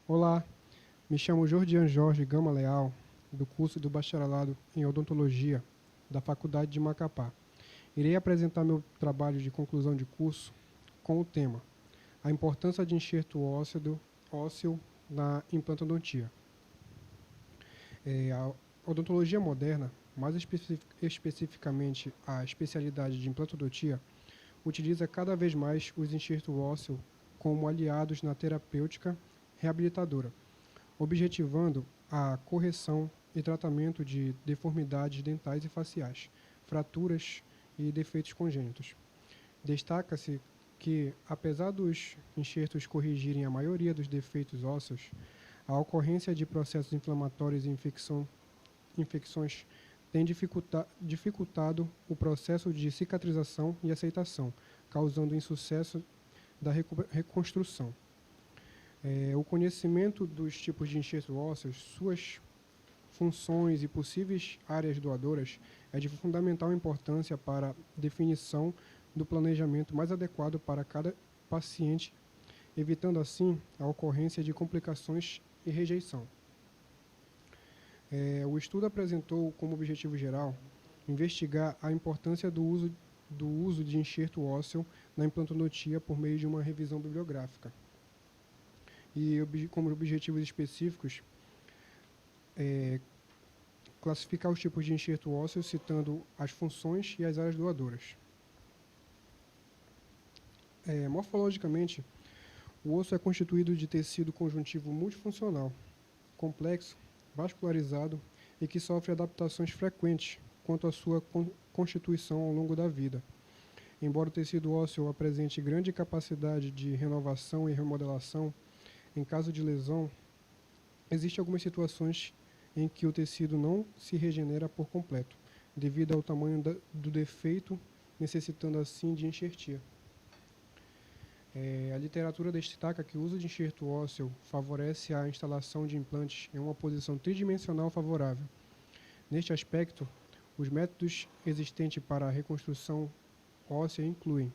Olá, me chamo Jordian Jorge Gama Leal, do curso do Bacharelado em Odontologia da Faculdade de Macapá. Irei apresentar meu trabalho de conclusão de curso com o tema A importância de enxerto ósseo na implantodontia. A odontologia moderna, mais especificamente a especialidade de implantodontia, utiliza cada vez mais os enxertos ósseos como aliados na terapêutica reabilitadora, objetivando a correção e tratamento de deformidades dentais e faciais, fraturas e defeitos congênitos. Destaca-se que, apesar dos enxertos corrigirem a maioria dos defeitos ósseos, a ocorrência de processos inflamatórios e infecções tem dificultado o processo de cicatrização e aceitação, causando insucesso da reconstrução. O conhecimento dos tipos de enxertos ósseos, suas funções e possíveis áreas doadoras é de fundamental importância para a definição do planejamento mais adequado para cada paciente, evitando assim a ocorrência de complicações e rejeição. O estudo apresentou como objetivo geral investigar a importância do uso de enxerto ósseo na implantodontia por meio de uma revisão bibliográfica. E como objetivos específicos, classificar os tipos de enxerto ósseo citando as funções e as áreas doadoras. Morfologicamente, o osso é constituído de tecido conjuntivo multifuncional, complexo, vascularizado e que sofre adaptações frequentes quanto à sua constituição ao longo da vida. Embora o tecido ósseo apresente grande capacidade de renovação e remodelação, em caso de lesão, existem algumas situações em que o tecido não se regenera por completo, devido ao tamanho do defeito, necessitando assim de enxertia. A literatura destaca que o uso de enxerto ósseo favorece a instalação de implantes em uma posição tridimensional favorável. Neste aspecto, os métodos existentes para a reconstrução óssea incluem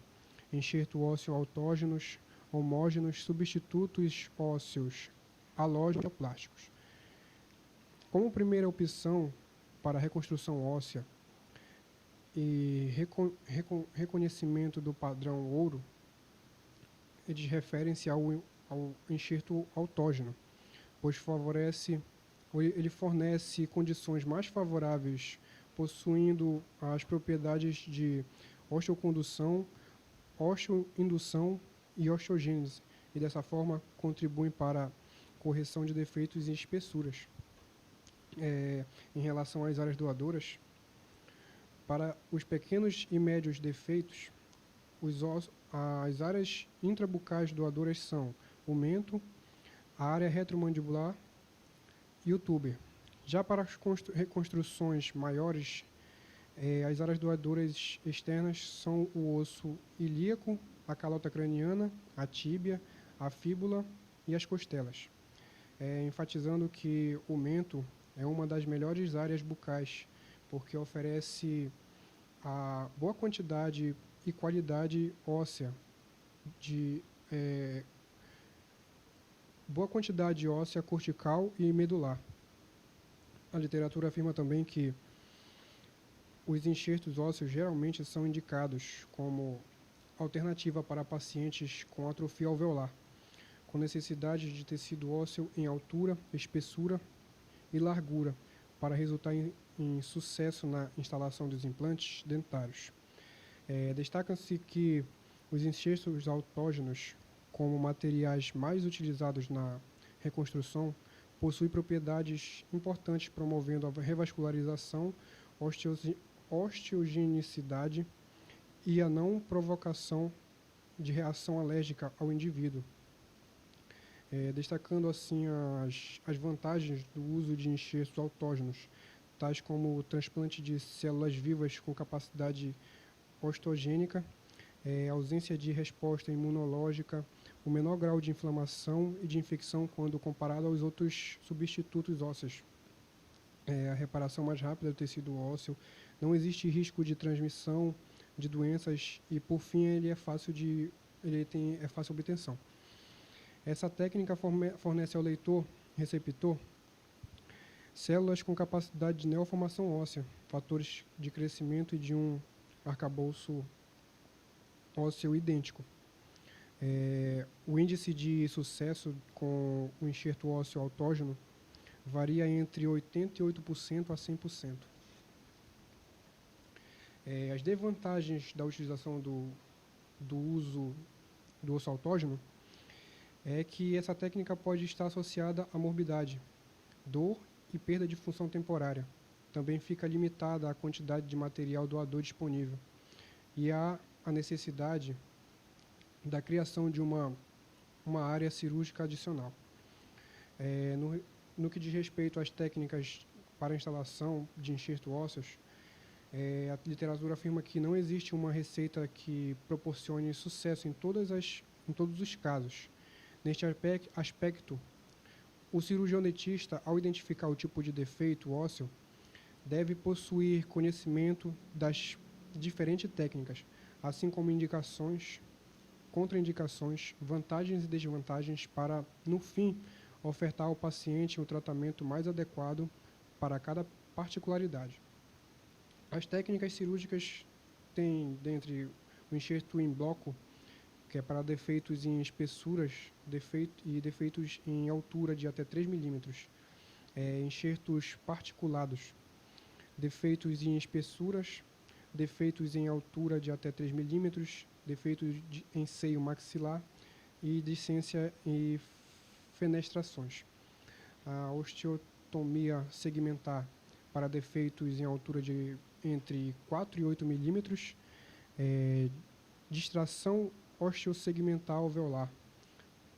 enxerto ósseo autógenos, homógenos, substitutos ósseos halógenos ou plásticos. Como primeira opção para a reconstrução óssea e reconhecimento do padrão ouro, eles referem-se ao enxerto autógeno, pois ele fornece condições mais favoráveis, possuindo as propriedades de osteocondução, osteoindução e osteogênese, e dessa forma contribuem para a correção de defeitos e espessuras. Em relação às áreas doadoras, para os pequenos e médios defeitos, as áreas intrabucais doadoras são o mento, a área retromandibular e o túber. Já para as reconstruções maiores, as áreas doadoras externas são o osso ilíaco, a calota craniana, a tíbia, a fíbula e as costelas. Enfatizando que o mento é uma das melhores áreas bucais, porque oferece a boa quantidade e qualidade óssea, boa quantidade óssea cortical e medular. A literatura afirma também que os enxertos ósseos geralmente são indicados como alternativa para pacientes com atrofia alveolar, com necessidade de tecido ósseo em altura, espessura e largura, para resultar em sucesso na instalação dos implantes dentários. Destaca-se que os enxertos autógenos, como materiais mais utilizados na reconstrução, possuem propriedades importantes promovendo a revascularização, osteogenicidade e a não provocação de reação alérgica ao indivíduo. Destacando assim as vantagens do uso de enxertos autógenos, tais como o transplante de células vivas com capacidade osteogênica, ausência de resposta imunológica, o menor grau de inflamação e de infecção quando comparado aos outros substitutos ósseos, a reparação mais rápida do tecido ósseo, não existe risco de transmissão de doenças e, por fim, ele é fácil obtenção. Essa técnica fornece ao leitor, receptor, células com capacidade de neoformação óssea, fatores de crescimento e de um arcabouço ósseo idêntico. O índice de sucesso com o enxerto ósseo autógeno varia entre 88% a 100%. As desvantagens da utilização do uso do osso autógeno é que essa técnica pode estar associada à morbidade, dor e perda de função temporária. Também fica limitada a quantidade de material doador disponível e há a necessidade da criação de uma área cirúrgica adicional. No que diz respeito às técnicas para instalação de enxerto ósseos, a literatura afirma que não existe uma receita que proporcione sucesso em todos os casos. Neste aspecto, o cirurgião dentista, ao identificar o tipo de defeito ósseo, deve possuir conhecimento das diferentes técnicas, assim como indicações, contraindicações, vantagens e desvantagens para, no fim, ofertar ao paciente um tratamento mais adequado para cada particularidade. As técnicas cirúrgicas têm, dentre o enxerto em bloco, que é para defeitos em espessuras e defeitos em altura de até 3 milímetros, enxertos particulados, defeitos em espessuras, defeitos em altura de até 3 milímetros, defeitos em seio maxilar e discência e fenestrações. A osteotomia segmentar para defeitos em altura de entre 4 e 8 milímetros, distração osteossegmentar alveolar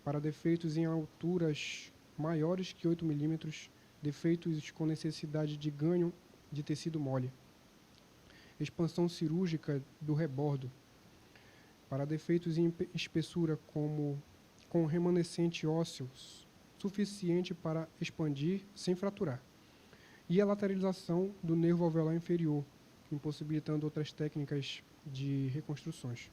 para defeitos em alturas maiores que 8 milímetros, defeitos com necessidade de ganho de tecido mole. Expansão cirúrgica do rebordo para defeitos em espessura com remanescente ósseo suficiente para expandir sem fraturar. E a lateralização do nervo alveolar inferior, impossibilitando outras técnicas de reconstruções.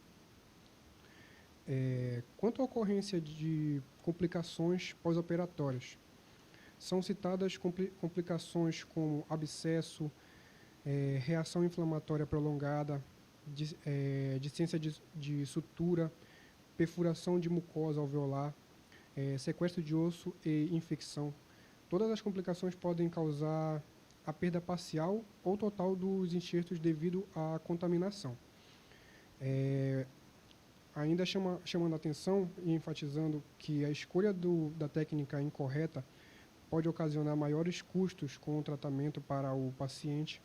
Quanto à ocorrência de complicações pós-operatórias, são citadas complicações como abscesso, reação inflamatória prolongada, discência de sutura, perfuração de mucosa alveolar, sequestro de osso e infecção. Todas as complicações podem causar a perda parcial ou total dos enxertos devido à contaminação. Ainda chamando a atenção e enfatizando que a escolha da técnica incorreta pode ocasionar maiores custos com o tratamento para o paciente,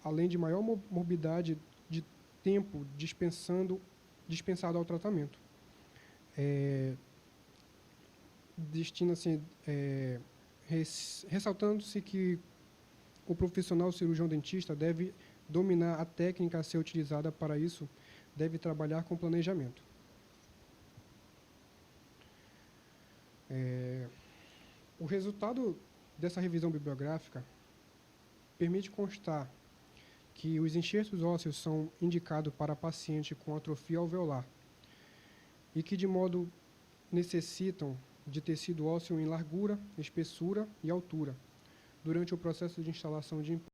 além de maior morbidade de tempo dispensado ao tratamento. Ressaltando-se que o profissional cirurgião dentista deve dominar a técnica a ser utilizada para isso, deve trabalhar com planejamento. O resultado dessa revisão bibliográfica permite constar que os enxertos ósseos são indicados para paciente com atrofia alveolar e que, de modo, necessitam de tecido ósseo em largura, espessura e altura durante o processo de instalação de implantes.